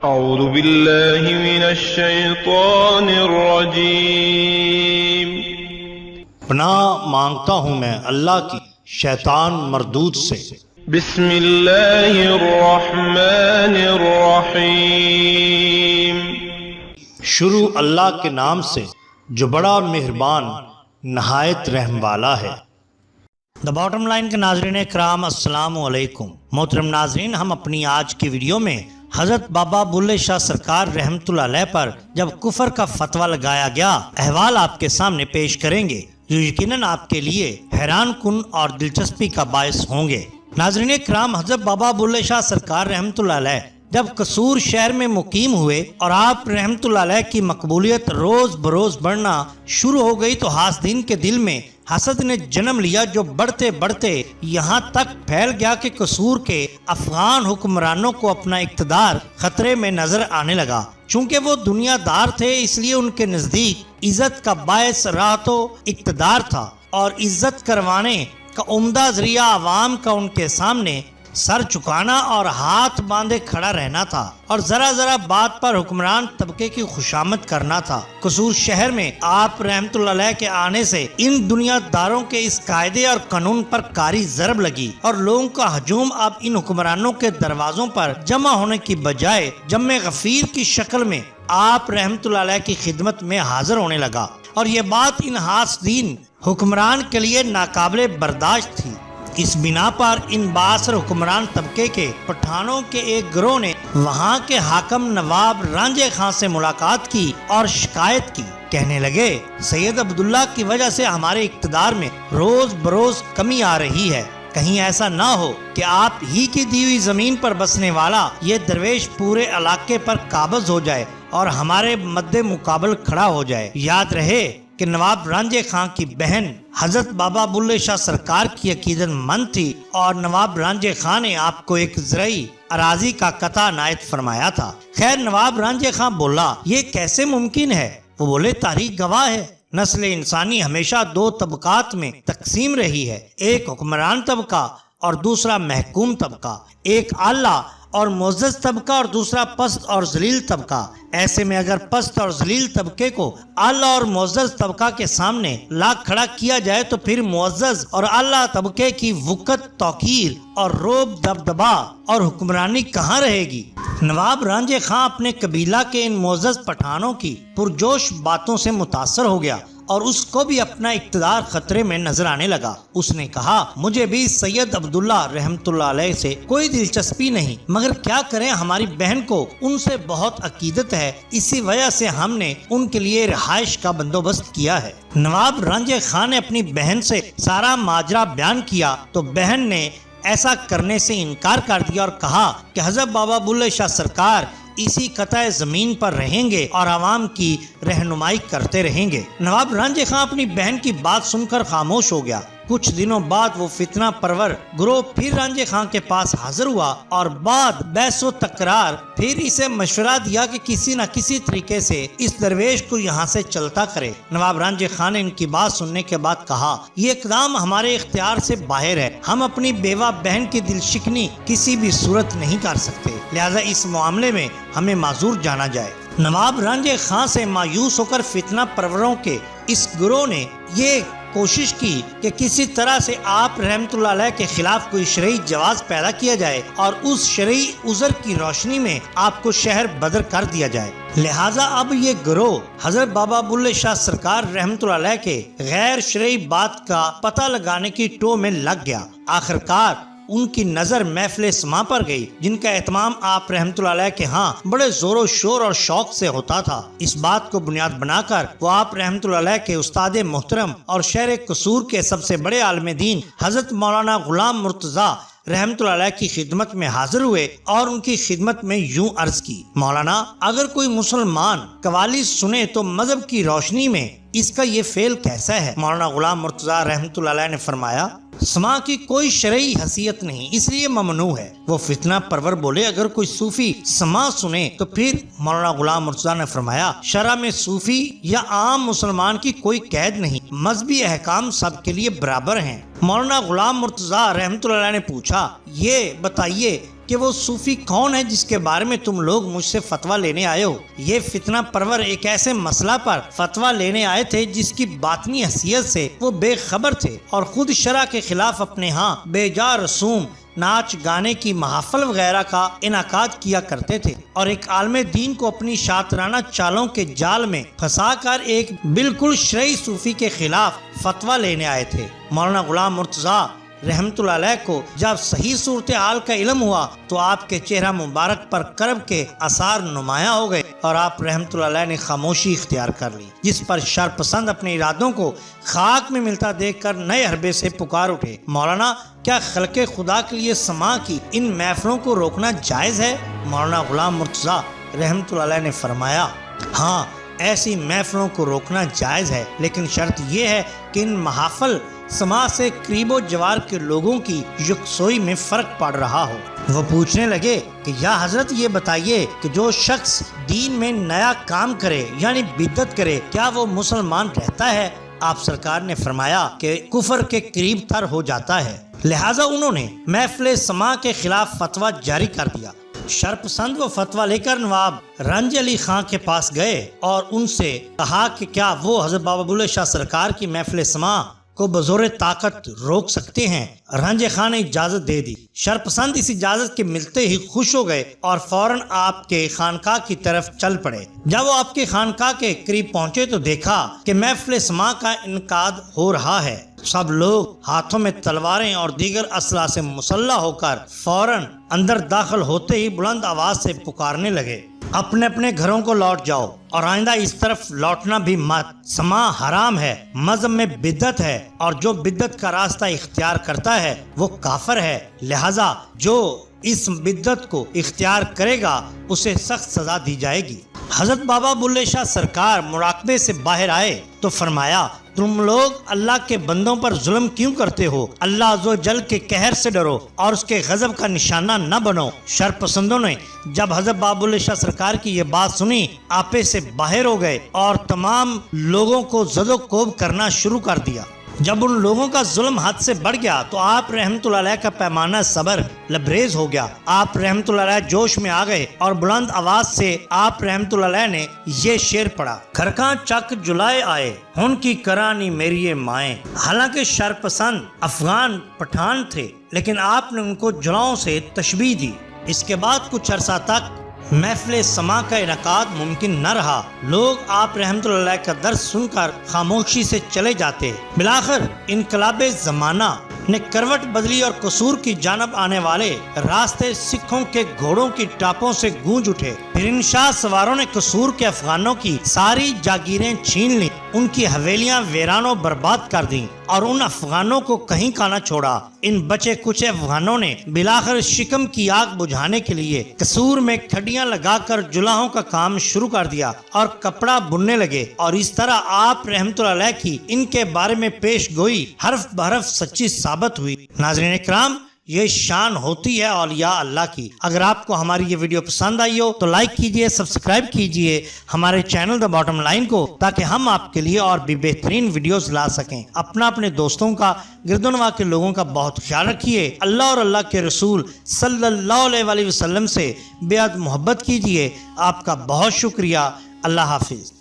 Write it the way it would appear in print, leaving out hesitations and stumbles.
اعوذ باللہ من الشیطان الرجیم۔ پناہ مانگتا ہوں میں اللہ کی شیطان مردود سے۔ بسم اللہ الرحمن الرحیم۔ شروع اللہ کے نام سے جو بڑا مہربان نہایت رحم والا ہے۔ دا باٹم لائن کے ناظرین اکرام السلام علیکم۔ محترم ناظرین، ہم اپنی آج کی ویڈیو میں حضرت بابا بلے شاہ سرکار رحمت اللہ علیہ پر جب کفر کا فتویٰ لگایا گیا احوال آپ کے سامنے پیش کریں گے جو یقیناً آپ کے لیے حیران کن اور دلچسپی کا باعث ہوں گے۔ ناظرین اکرام، حضرت بابا بلے شاہ سرکار رحمت اللہ علیہ جب قصور شہر میں مقیم ہوئے اور آپ رحمت اللہ علیہ کی مقبولیت روز بروز بڑھنا شروع ہو گئی تو حاسدین کے دل میں حسد نے جنم لیا، جو بڑھتے بڑھتے یہاں تک پھیل گیا کہ قصور کے افغان حکمرانوں کو اپنا اقتدار خطرے میں نظر آنے لگا۔ چونکہ وہ دنیا دار تھے اس لیے ان کے نزدیک عزت کا باعث راہ تو اقتدار تھا، اور عزت کروانے کا عمدہ ذریعہ عوام کا ان کے سامنے سر چکانا اور ہاتھ باندھے کھڑا رہنا تھا، اور ذرا ذرا بات پر حکمران طبقے کی خوشامد کرنا تھا۔ قصور شہر میں آپ رحمت اللہ علیہ کے آنے سے ان دنیا داروں کے اس قاعدے اور قانون پر کاری ضرب لگی، اور لوگوں کا ہجوم اب ان حکمرانوں کے دروازوں پر جمع ہونے کی بجائے جمع غفیر کی شکل میں آپ رحمت اللہ علیہ کی خدمت میں حاضر ہونے لگا، اور یہ بات ان حاسدین حکمران کے لیے ناقابل برداشت تھی۔ اس بنا پر ان بااثر حکمران طبقے کے پٹھانوں کے ایک گروہ نے وہاں کے حاکم نواب رانجھے خان سے ملاقات کی اور شکایت کی۔ کہنے لگے، سید عبداللہ کی وجہ سے ہمارے اقتدار میں روز بروز کمی آ رہی ہے، کہیں ایسا نہ ہو کہ آپ ہی کی دی ہوئی زمین پر بسنے والا یہ درویش پورے علاقے پر قابض ہو جائے اور ہمارے مد مقابل کھڑا ہو جائے۔ یاد رہے کہ نواب رانجھے خان کی بہن حضرت بابا بلے شاہ سرکار کی عقیدت مند تھی، اور نواب رانجھے خان نے آپ کو ایک زرعی اراضی کا قطع عنایت فرمایا تھا۔ خیر، نواب رانجھے خان بولا، یہ کیسے ممکن ہے؟ وہ بولے، تاریخ گواہ ہے، نسل انسانی ہمیشہ دو طبقات میں تقسیم رہی ہے، ایک حکمران طبقہ اور دوسرا محکوم طبقہ، ایک اعلیٰ اور معزز طبقہ اور دوسرا پست اور ذلیل طبقہ۔ ایسے میں اگر پست اور ذلیل طبقے کو اعلیٰ اور معزز طبقہ کے سامنے لا کھڑا کیا جائے تو پھر معزز اور اعلیٰ طبقے کی وقت، توقیر اور روب دبدبا اور حکمرانی کہاں رہے گی؟ نواب رانجھے خان اپنے قبیلہ کے ان معزز پٹھانوں کی پرجوش باتوں سے متاثر ہو گیا اور اس کو بھی اپنا اقتدار خطرے میں نظر آنے لگا۔ اس نے کہا، مجھے بھی سید عبداللہ رحمت اللہ علیہ سے کوئی دلچسپی نہیں، مگر کیا کریں، ہماری بہن کو ان سے بہت عقیدت ہے، اسی وجہ سے ہم نے ان کے لیے رہائش کا بندوبست کیا ہے۔ نواب رانجھے خان نے اپنی بہن سے سارا ماجرا بیان کیا تو بہن نے ایسا کرنے سے انکار کر دیا اور کہا کہ حضرت بابا بلے شاہ سرکار اسی قطع زمین پر رہیں گے اور عوام کی رہنمائی کرتے رہیں گے۔ نواب رانجھے خان اپنی بہن کی بات سن کر خاموش ہو گیا۔ کچھ دنوں بعد وہ فتنہ پرور گروہ پھر رانجھے خان کے پاس حاضر ہوا اور بعد بحث و تکرار پھر اسے مشورہ دیا کہ کسی نہ کسی طریقے سے اس درویش کو یہاں سے چلتا کرے۔ نواب رانجھے خان نے ان کی بات سننے کے بعد کہا، یہ اقدام ہمارے اختیار سے باہر ہے، ہم اپنی بیوہ بہن کی دل شکنی کسی بھی صورت نہیں کر سکتے، لہذا اس معاملے میں ہمیں معذور جانا جائے۔ نواب رانجھے خان سے مایوس ہو کر فتنہ پروروں کے اس گروہ نے یہ کوشش کی کہ کسی طرح سے آپ رحمت اللہ علیہ کے خلاف کوئی شرعی جواز پیدا کیا جائے اور اس شرعی عذر کی روشنی میں آپ کو شہر بدر کر دیا جائے۔ لہٰذا اب یہ گروہ حضرت بابا بلے شاہ سرکار رحمت اللہ علیہ کے غیر شرعی بات کا پتہ لگانے کی ٹو میں لگ گیا۔ آخرکار ان کی نظر محفل سما پر گئی، جن کا اہتمام آپ رحمت اللہ علیہ کے ہاں بڑے زور و شور اور شوق سے ہوتا تھا۔ اس بات کو بنیاد بنا کر وہ آپ رحمت اللہ علیہ کے استاد محترم اور شہر قصور کے سب سے بڑے عالم دین حضرت مولانا غلام مرتضیٰ رحمت اللہ علیہ کی خدمت میں حاضر ہوئے اور ان کی خدمت میں یوں عرض کی، مولانا، اگر کوئی مسلمان قوالی سنے تو مذہب کی روشنی میں اس کا یہ فعل کیسا ہے؟ مولانا غلام مرتضیٰ رحمت اللہ علیہ نے فرمایا، سما کی کوئی شرعی حیثیت نہیں، اس لیے ممنوع ہے۔ وہ فتنہ پرور بولے، اگر کوئی صوفی سما سنے تو پھر؟ مولانا غلام مرتضیٰ نے فرمایا، شرع میں صوفی یا عام مسلمان کی کوئی قید نہیں، مذہبی احکام سب کے لیے برابر ہیں۔ مولانا غلام مرتضیٰ رحمت اللہ علیہ نے پوچھا، یہ بتائیے کہ وہ صوفی کون ہے جس کے بارے میں تم لوگ مجھ سے فتویٰ لینے آئے ہو؟ یہ فتنہ پرور ایک ایسے مسئلہ پر فتویٰ لینے آئے تھے جس کی باطنی حیثیت سے وہ بے خبر تھے اور خود شرع کے خلاف اپنے ہاں بے جا رسوم، ناچ گانے کی محافل وغیرہ کا انعقاد کیا کرتے تھے، اور ایک عالم دین کو اپنی شاطرانہ چالوں کے جال میں پھنسا کر ایک بالکل شرعی صوفی کے خلاف فتویٰ لینے آئے تھے۔ مولانا غلام مرتضیٰ رحمت اللہ علیہ کو جب صحیح صورتحال کا علم ہوا تو آپ کے چہرہ مبارک پر کرب کے آثار نمایاں ہو گئے اور آپ رحمت اللہ علیہ نے خاموشی اختیار کر لی، جس پر شر پسند اپنے ارادوں کو خاک میں ملتا دیکھ کر نئے حربے سے پکار اٹھے، مولانا کیا خلق خدا کے لیے سماع کی ان محفلوں کو روکنا جائز ہے؟ مولانا غلام مرتضیٰ رحمت اللہ علیہ نے فرمایا، ہاں ایسی محفلوں کو روکنا جائز ہے، لیکن شرط یہ ہے کہ ان محافل سماع سے قریب و جوار کے لوگوں کی یکسوئی میں فرق پڑ رہا ہو۔ وہ پوچھنے لگے کہ یا حضرت یہ بتائیے کہ جو شخص دین میں نیا کام کرے یعنی بدعت کرے کیا وہ مسلمان رہتا ہے؟ آپ سرکار نے فرمایا کہ کفر کے قریب تر ہو جاتا ہے۔ لہٰذا انہوں نے محفل سماع کے خلاف فتویٰ جاری کر دیا۔ شرپسند وہ فتویٰ لے کر نواب رنج علی خان کے پاس گئے اور ان سے کہا کہ کیا وہ حضرت بابا بلے شاہ سرکار کی محفل سماع کو بزور طاقت روک سکتے ہیں؟ رنج خان نے اجازت دے دی۔ شرپسند اس اجازت کے ملتے ہی خوش ہو گئے اور فوراً آپ کے خانقاہ کی طرف چل پڑے۔ جب وہ آپ کے خانقاہ کے قریب پہنچے تو دیکھا کہ محفل سماع کا انعقاد ہو رہا ہے۔ سب لوگ ہاتھوں میں تلواریں اور دیگر اسلحہ سے مسلح ہو کر فوراً اندر داخل ہوتے ہی بلند آواز سے پکارنے لگے، اپنے اپنے گھروں کو لوٹ جاؤ اور آئندہ اس طرف لوٹنا بھی مت، سماع حرام ہے، مذہب میں بدعت ہے اور جو بدعت کا راستہ اختیار کرتا ہے وہ کافر ہے، لہذا جو اس بدعت کو اختیار کرے گا اسے سخت سزا دی جائے گی۔ حضرت بابا بلے شاہ سرکار مراقبے سے باہر آئے تو فرمایا، تم لوگ اللہ کے بندوں پر ظلم کیوں کرتے ہو؟ اللہ عز و جل کے قہر سے ڈرو اور اس کے غضب کا نشانہ نہ بنو۔ شرپسندوں نے جب حضرت بابا بلے شاہ سرکار کی یہ بات سنی آپے سے باہر ہو گئے اور تمام لوگوں کو زد و کوب کرنا شروع کر دیا۔ جب ان لوگوں کا ظلم حد سے بڑھ گیا تو آپ رحمت اللہ علیہ کا پیمانہ صبر لبریز ہو گیا۔ آپ رحمت اللہ علیہ جوش میں آ گئے اور بلند آواز سے آپ رحمت اللہ علیہ نے یہ شعر پڑھا، کھرکاں چک جلائے آئے ان کی کرانی میری مائیں۔ حالانکہ شرپسند افغان پٹھان تھے لیکن آپ نے ان کو جلاؤں سے تشبیہ دی۔ اس کے بعد کچھ عرصہ تک محفل سماع کا انعقاد ممکن نہ رہا۔ لوگ آپ رحمت اللہ علیہ کا درس سن کر خاموشی سے چلے جاتے۔ بالآخر انقلاب زمانہ نے کروٹ بدلی اور قصور کی جانب آنے والے راستے سکھوں کے گھوڑوں کی ٹاپوں سے گونج اٹھے۔ پھر ان شاہ سواروں نے قصور کے افغانوں کی ساری جاگیریں چھین لیں، ان کی حویلیاں ویران و برباد کر دیں اور ان افغانوں کو کہیں کا نہ چھوڑا۔ ان بچے کچھ افغانوں نے بالآخر شکم کی آگ بجھانے کے لیے قصور میں کھڈیاں لگا کر جلاہوں کا کام شروع کر دیا اور کپڑا بننے لگے، اور اس طرح آپ رحمت اللہ علیہ کی ان کے بارے میں پیش گوئی حرف بحرف سچی ثابت ہوئی۔ ناظرین اکرام، یہ شان ہوتی ہے اولیاء اللہ کی۔ اگر آپ کو ہماری یہ ویڈیو پسند آئی ہو تو لائک کیجئے، سبسکرائب کیجئے ہمارے چینل دا باٹم لائن کو، تاکہ ہم آپ کے لیے اور بھی بہترین ویڈیوز لا سکیں۔ اپنے دوستوں کا، گرد و نواح کے لوگوں کا بہت خیال رکھیے۔ اللہ اور اللہ کے رسول صلی اللہ علیہ وآلہ وسلم سے بے حد محبت کیجئے۔ آپ کا بہت شکریہ۔ اللہ حافظ۔